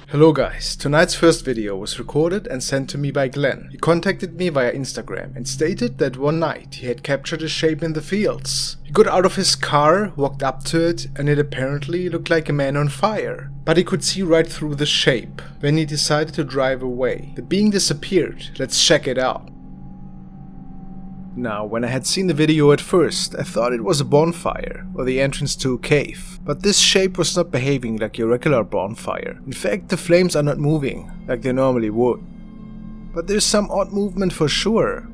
Hello guys, tonight's first video was recorded and sent to me by Glenn. He contacted me via Instagram and stated that one night he had captured a shape in the fields. He got out of his car, walked up to it, and it apparently looked like a man on fire. But he could see right through the shape. When he decided to drive away, the being disappeared. Let's check it out. Now, when I had seen the video at first, I thought it was a bonfire, or the entrance to a cave. But this shape was not behaving like a regular bonfire. In fact, the flames are not moving, like they normally would. But there's some odd movement for sure.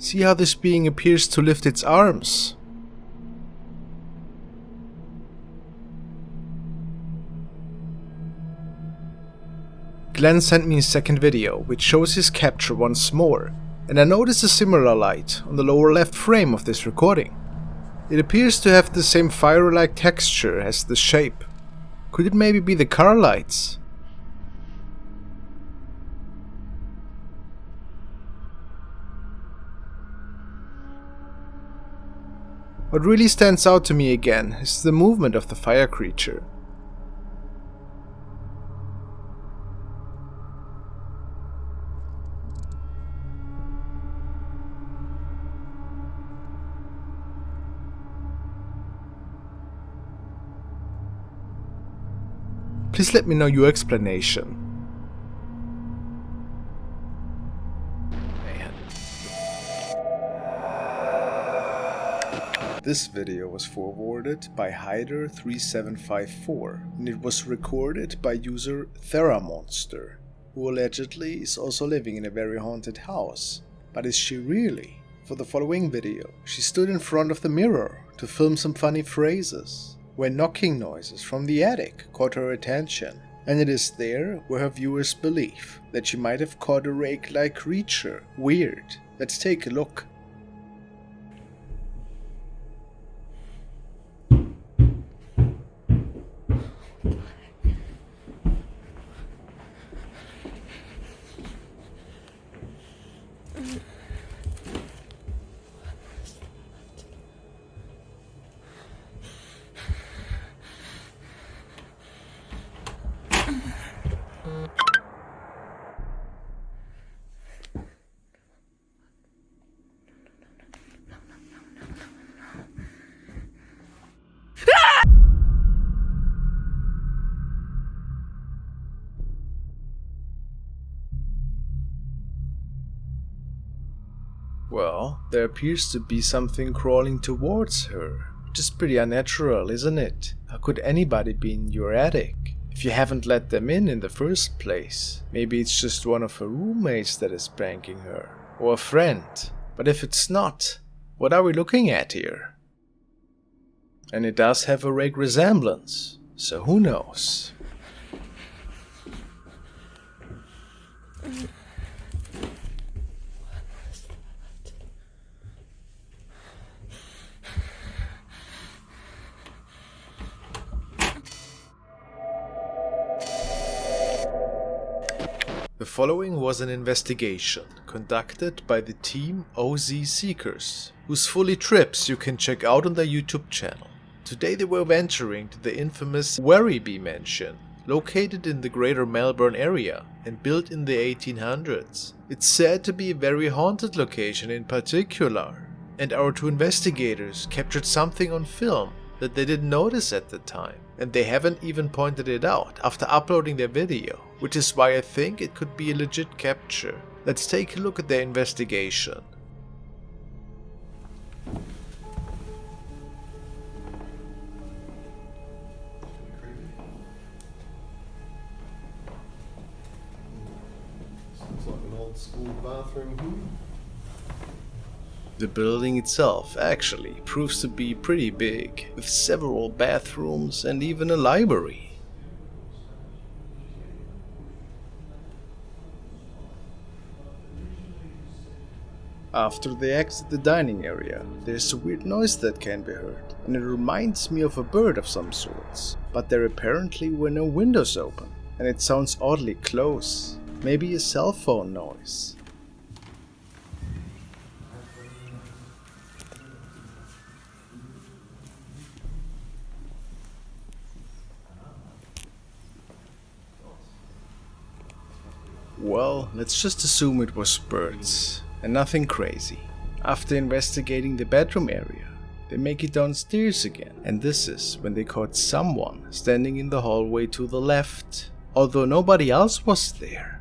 See how this being appears to lift its arms? Glenn sent me a second video, which shows his capture once more, and I noticed a similar light on the lower left frame of this recording. It appears to have the same fire-like texture as the shape. Could it maybe be the car lights? What really stands out to me again is the movement of the fire creature. Please let me know your explanation. This video was forwarded by Hyder3754 and it was recorded by user TheraMonster, who allegedly is also living in a very haunted house. But is she really? For the following video, she stood in front of the mirror to film some funny phrases, where knocking noises from the attic caught her attention, and it is there where her viewers believe that she might have caught a rake-like creature. Weird. Let's take a look. Well, there appears to be something crawling towards her, which is pretty unnatural, isn't it? How could anybody be in your attic if you haven't let them in the first place? Maybe it's just one of her roommates that is pranking her, or a friend. But if it's not, what are we looking at here? And it does have a rake resemblance, so who knows? The following was an investigation conducted by the team OZ Seekers, whose fully trips you can check out on their YouTube channel. Today they were venturing to the infamous Werribee mansion, located in the greater Melbourne area and built in the 1800s. It's said to be a very haunted location in particular, and our two investigators captured something on film that they didn't notice at the time, and they haven't even pointed it out after uploading their video, which is why I think it could be a legit capture. Let's take a look at their investigation. Looks like an old school bathroom here. The building itself actually proves to be pretty big, with several bathrooms and even a library. After they exit the dining area, there's a weird noise that can be heard, and it reminds me of a bird of some sorts. but there apparently were no windows open, and it sounds oddly close. Maybe a cell phone noise. Well, let's just assume it was birds, and nothing crazy. After investigating the bedroom area, they make it downstairs again, and this is when they caught someone standing in the hallway to the left, although nobody else was there.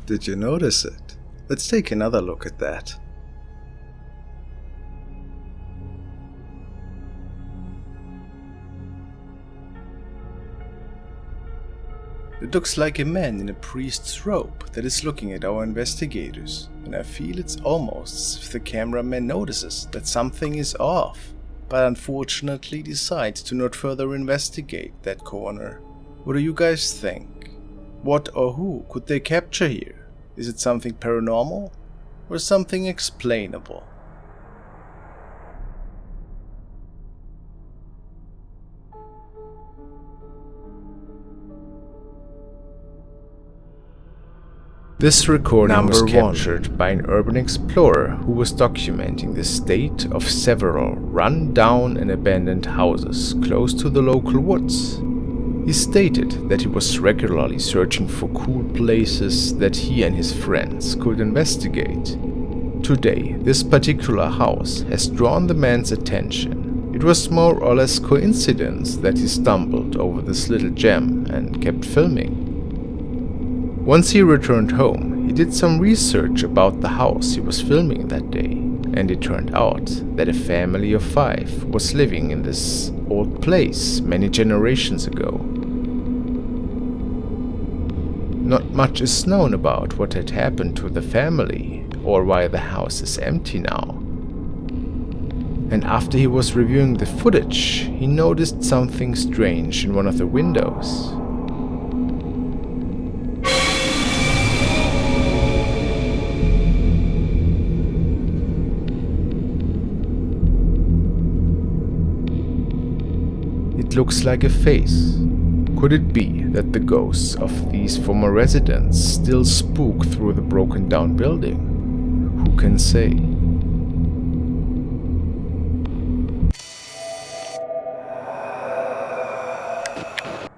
Did you notice it? Let's take another look at that. It looks like a man in a priest's robe that is looking at our investigators, and I feel it's almost as if the cameraman notices that something is off, but unfortunately decides to not further investigate that corner. What do you guys think? What or who could they capture here? Is it something paranormal or something explainable? This recording was captured by an urban explorer who was documenting the state of several run-down and abandoned houses close to the local woods. He stated that he was regularly searching for cool places that he and his friends could investigate. Today, this particular house has drawn the man's attention. It was more or less coincidence that he stumbled over this little gem and kept filming. Once he returned home, he did some research about the house he was filming that day, and it turned out that a family of 5 was living in this old place many generations ago. Not much is known about what had happened to the family or why the house is empty now. And after he was reviewing the footage, he noticed something strange in one of the windows. It looks like a face. Could it be that the ghosts of these former residents still spook through the broken down building? Who can say?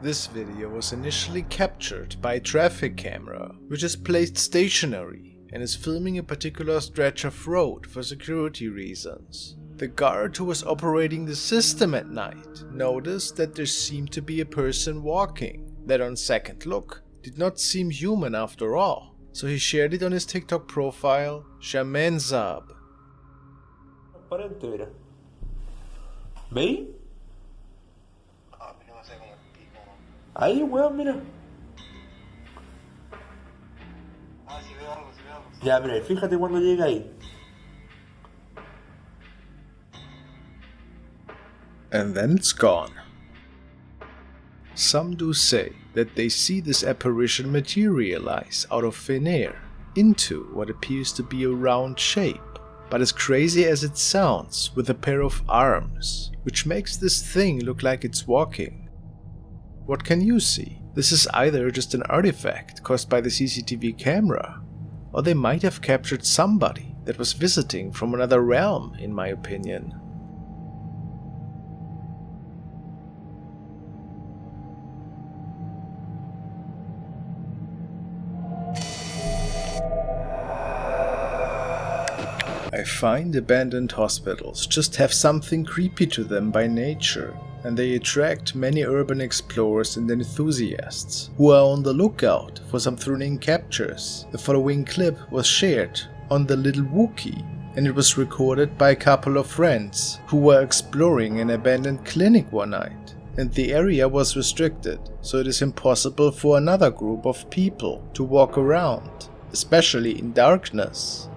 This video was initially captured by a traffic camera, which is placed stationary and is filming a particular stretch of road for security reasons. The guard who was operating the system at night noticed that there seemed to be a person walking that on second look did not seem human after all, so he shared it on his TikTok profile, Shamenzab. Aparenteira. ¿Veis? Ahí, weón, mira. Ya, mira, fíjate cuando llega ahí. And then it's gone. Some do say that they see this apparition materialize out of thin air into what appears to be a round shape, but as crazy as it sounds, with a pair of arms, which makes this thing look like it's walking. What can you see? This is either just an artifact caused by the CCTV camera, or they might have captured somebody that was visiting from another realm, in my opinion. I find abandoned hospitals just have something creepy to them by nature, and they attract many urban explorers and enthusiasts who are on the lookout for some thrilling captures. The following clip was shared on the Little Wookie, and it was recorded by a couple of friends who were exploring an abandoned clinic one night. and the area was restricted, so it is impossible for another group of people to walk around, especially in darkness.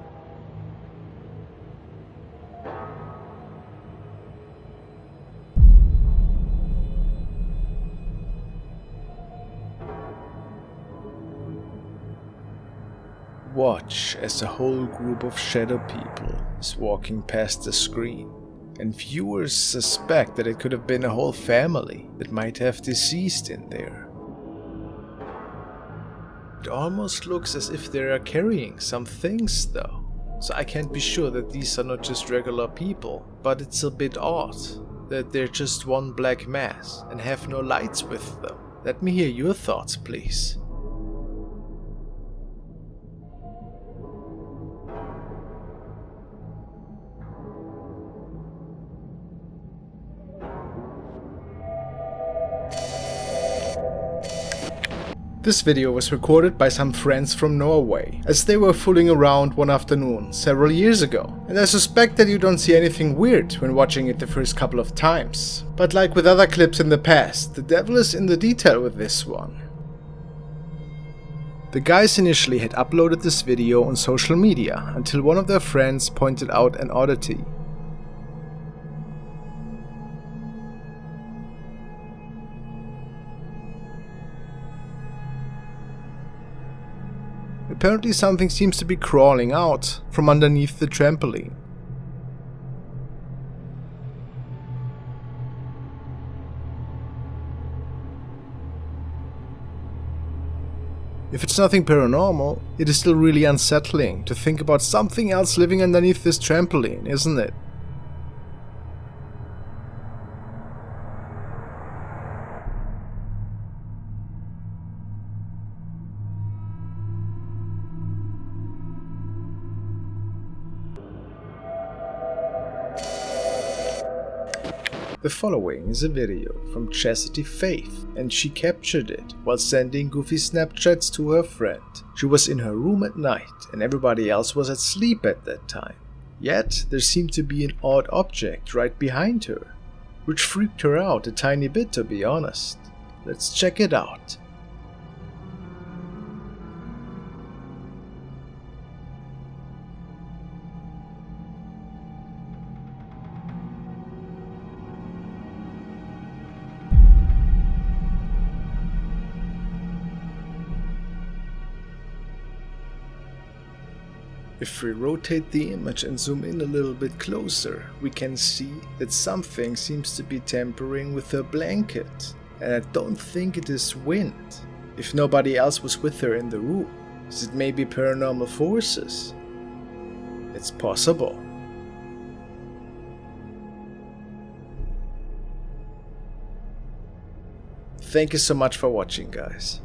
Watch as a whole group of shadow people is walking past the screen, and viewers suspect that it could have been a whole family that might have deceased in there. It almost looks as if they are carrying some things though, so I can't be sure that these are not just regular people, but it's a bit odd that they're just one black mass and have no lights with them. Let me hear your thoughts, please. This video was recorded by some friends from Norway, as they were fooling around one afternoon several years ago, and I suspect that you don't see anything weird when watching it the first couple of times. But like with other clips in the past, the devil is in the detail with this one. The guys initially had uploaded this video on social media until one of their friends pointed out an oddity. Apparently something seems to be crawling out from underneath the trampoline. If it's nothing paranormal, it is still really unsettling to think about something else living underneath this trampoline, isn't it? The following is a video from Chastity Faith, and she captured it while sending goofy Snapchats to her friend. She was in her room at night and everybody else was asleep at that time. Yet there seemed to be an odd object right behind her, which freaked her out a tiny bit, to be honest. Let's check it out. If we rotate the image and zoom in a little bit closer, we can see that something seems to be tampering with her blanket, and I don't think it is wind. If nobody else was with her in the room, is it maybe paranormal forces? It's possible. Thank you so much for watching, guys.